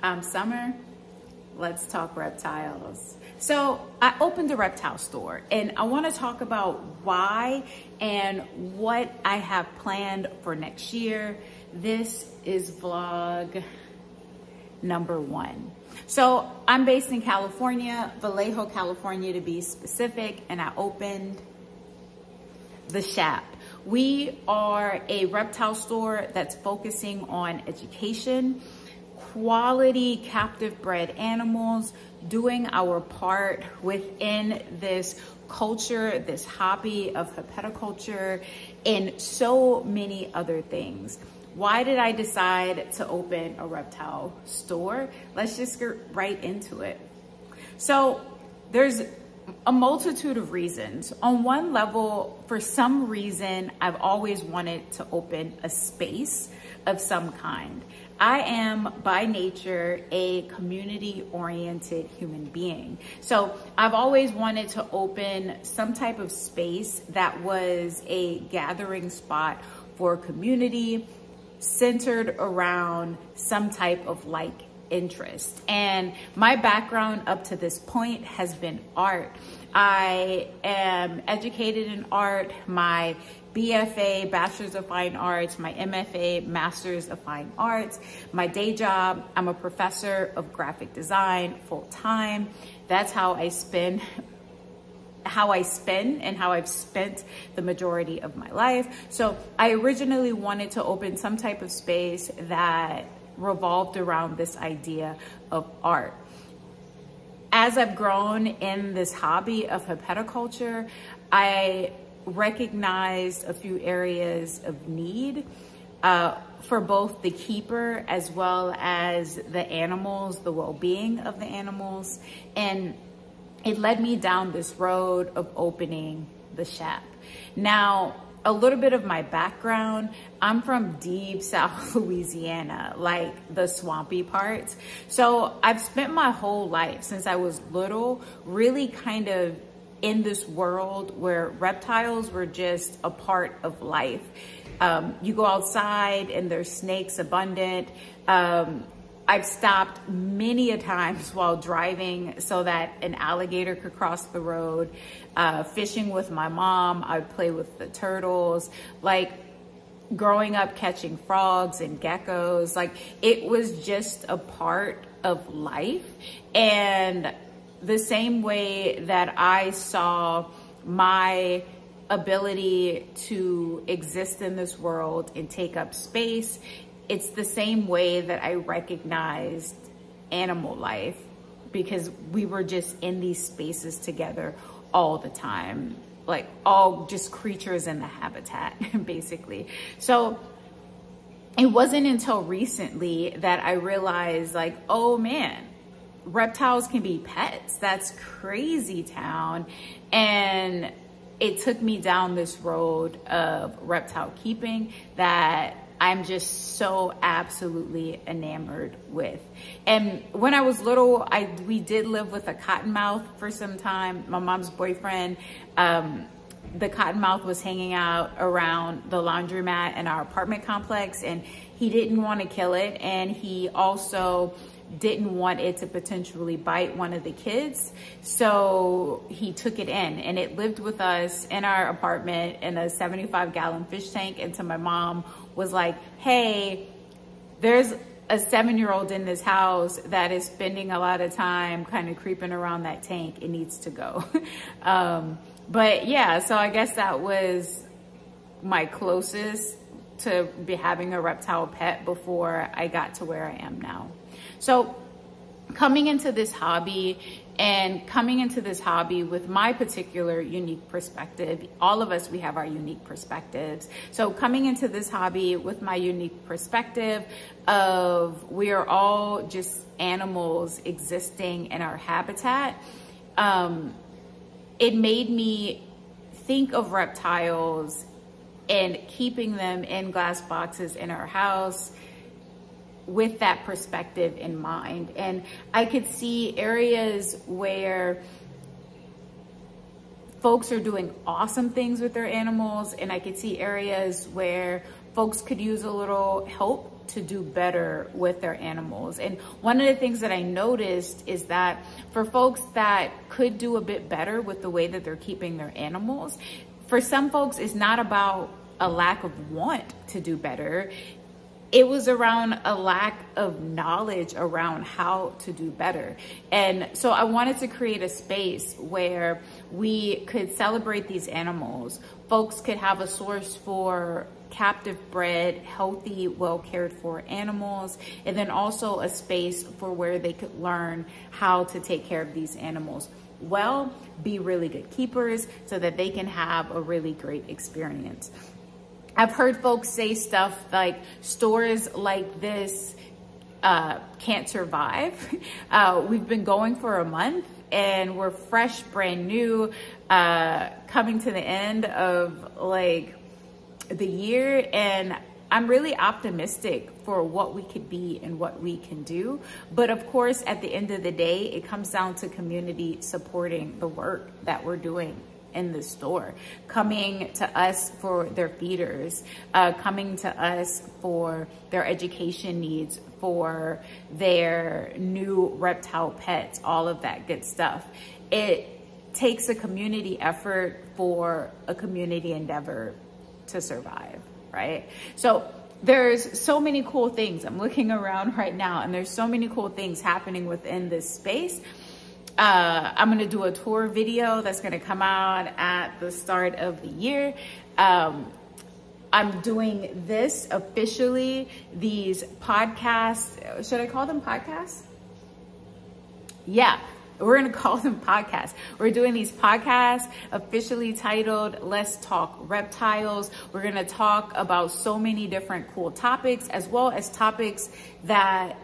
I'm Summer. Let's talk reptiles. So I opened a reptile store and I want to talk about why and what I have planned for next year. This is vlog number 1. So I'm based in California, Vallejo, California to be specific, and I opened the Shop. We are a reptile store that's focusing on education, quality captive bred animals, doing our part within this culture, this hobby of herpetoculture, and so many other things. Why did I decide to open a reptile store? Let's just get right into it. So there's a multitude of reasons. On one level, for some reason, I've always wanted to open a space of some kind. I am by nature a community-oriented human being. So I've always wanted to open some type of space that was a gathering spot for community centered around some type of like interest. And my background up to this point has been art. I am educated in art. My BFA, Bachelor's of Fine Arts, my MFA, Master's of Fine Arts. My day job, I'm a professor of graphic design full-time. That's how I spend and how I've spent the majority of my life. So I originally wanted to open some type of space that revolved around this idea of art. As I've grown in this hobby of herpetoculture, I recognized a few areas of need for both the keeper as well as the animals, the well-being of the animals. And it led me down this road of opening the Shop. Now, a little bit of my background, I'm from deep South Louisiana, like the swampy parts. So I've spent my whole life since I was little really kind of in this world where reptiles were just a part of life. You go outside and there's snakes abundant. I've stopped many a times while driving so that an alligator could cross the road. Fishing with my mom, I'd play with the turtles. Like growing up catching frogs and geckos, like it was just a part of life. And the same way that I saw my ability to exist in this world and take up space, it's the same way that I recognized animal life, because we were just in these spaces together all the time, like all just creatures in the habitat, basically. So it wasn't until recently that I realized, like, oh man, reptiles can be pets. That's crazy town. And it took me down this road of reptile keeping that I'm just so absolutely enamored with. And when I was little, we did live with a cottonmouth for some time. My mom's boyfriend, the cottonmouth was hanging out around the laundromat in our apartment complex, and he didn't want to kill it. And he also didn't want it to potentially bite one of the kids. So he took it in, and it lived with us in our apartment in a 75-gallon fish tank. And so my mom was like, hey, there's a 7-year-old in this house that is spending a lot of time kind of creeping around that tank. It needs to go. But yeah, so I guess that was my closest to be having a reptile pet before I got to where I am now. So coming into this hobby with my particular unique perspective, all of us, we have our unique perspectives. So coming into this hobby with my unique perspective of we are all just animals existing in our habitat, it made me think of reptiles and keeping them in glass boxes in our house with that perspective in mind. And I could see areas where folks are doing awesome things with their animals, and I could see areas where folks could use a little help to do better with their animals. And one of the things that I noticed is that for folks that could do a bit better with the way that they're keeping their animals, for some folks, it's not about a lack of want to do better. It was around a lack of knowledge around how to do better. And so I wanted to create a space where we could celebrate these animals. Folks could have a source for captive bred, healthy, well cared for animals, and then also a space for where they could learn how to take care of these animals well, be really good keepers so that they can have a really great experience. I've heard folks say stuff like stores like this can't survive. We've been going for a month and we're fresh, brand new, coming to the end of like the year, and I'm really optimistic for what we could be and what we can do. But of course, at the end of the day, it comes down to community supporting the work that we're doing in the store, coming to us for their feeders, coming to us for their education needs, for their new reptile pets, all of that good stuff. It takes a community effort for a community endeavor to survive, right? So there's so many cool things. I'm looking around right now and there's so many cool things happening within this space. I'm going to do a tour video that's going to come out at the start of the year. I'm doing this officially, these podcasts. Should I call them podcasts? Yeah, we're going to call them podcasts. We're doing these podcasts officially titled Let's Talk Reptiles. We're going to talk about so many different cool topics, as well as topics that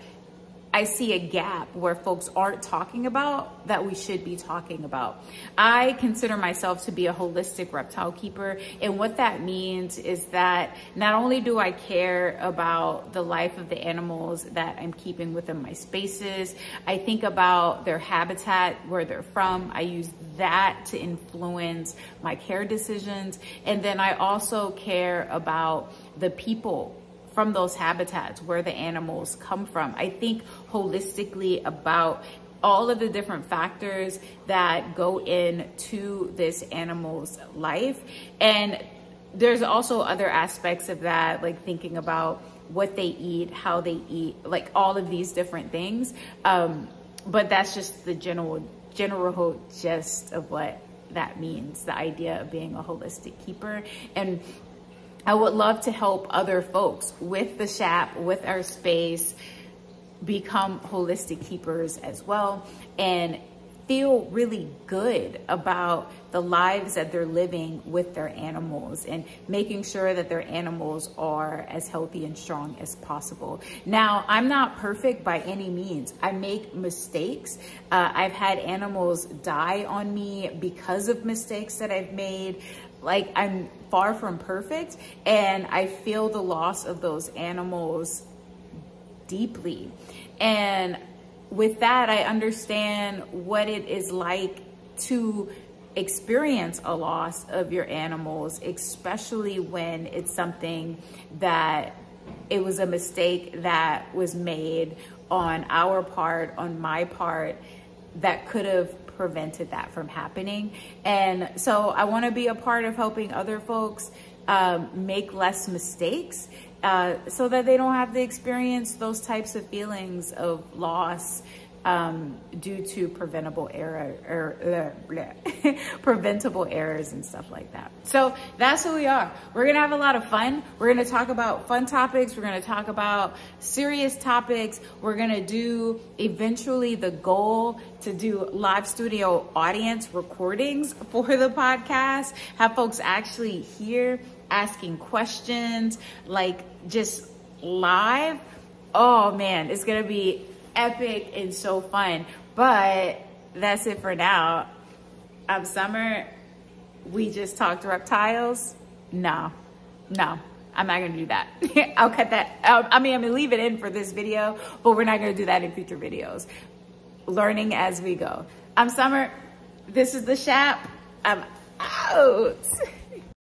I see a gap where folks aren't talking about that we should be talking about. I consider myself to be a holistic reptile keeper. And what that means is that not only do I care about the life of the animals that I'm keeping within my spaces, I think about their habitat, where they're from. I use that to influence my care decisions. And then I also care about the people from those habitats, where the animals come from. I think holistically about all of the different factors that go into this animal's life. And there's also other aspects of that, like thinking about what they eat, how they eat, like all of these different things. But that's just the general gist of what that means, the idea of being a holistic keeper. And I would love to help other folks with the shop, with our space, become holistic keepers as well, and feel really good about the lives that they're living with their animals and making sure that their animals are as healthy and strong as possible. Now, I'm not perfect by any means. I make mistakes. I've had animals die on me because of mistakes that I've made. Like, I'm far from perfect, and I feel the loss of those animals deeply. And with that, I understand what it is like to experience a loss of your animals, especially when it's something that it was a mistake that was made on our part, on my part, that could have prevented that from happening. And so I want to be a part of helping other folks make less mistakes so that they don't have to experience those types of feelings of loss due to preventable errors and stuff like that. So that's who we are. We're gonna have a lot of fun. We're gonna talk about fun topics. We're gonna talk about serious topics. We're gonna do eventually the goal to do live studio audience recordings for the podcast, have folks actually here asking questions, like just live. Oh man, it's gonna be epic and so fun. But that's it for now. I'm Summer. We just talked reptiles. No, I'm not gonna do that. I'll cut that out. I mean, I'm gonna leave it in for this video, but we're not gonna do that in future videos. Learning as we go. I'm Summer. This is the shop. I'm out.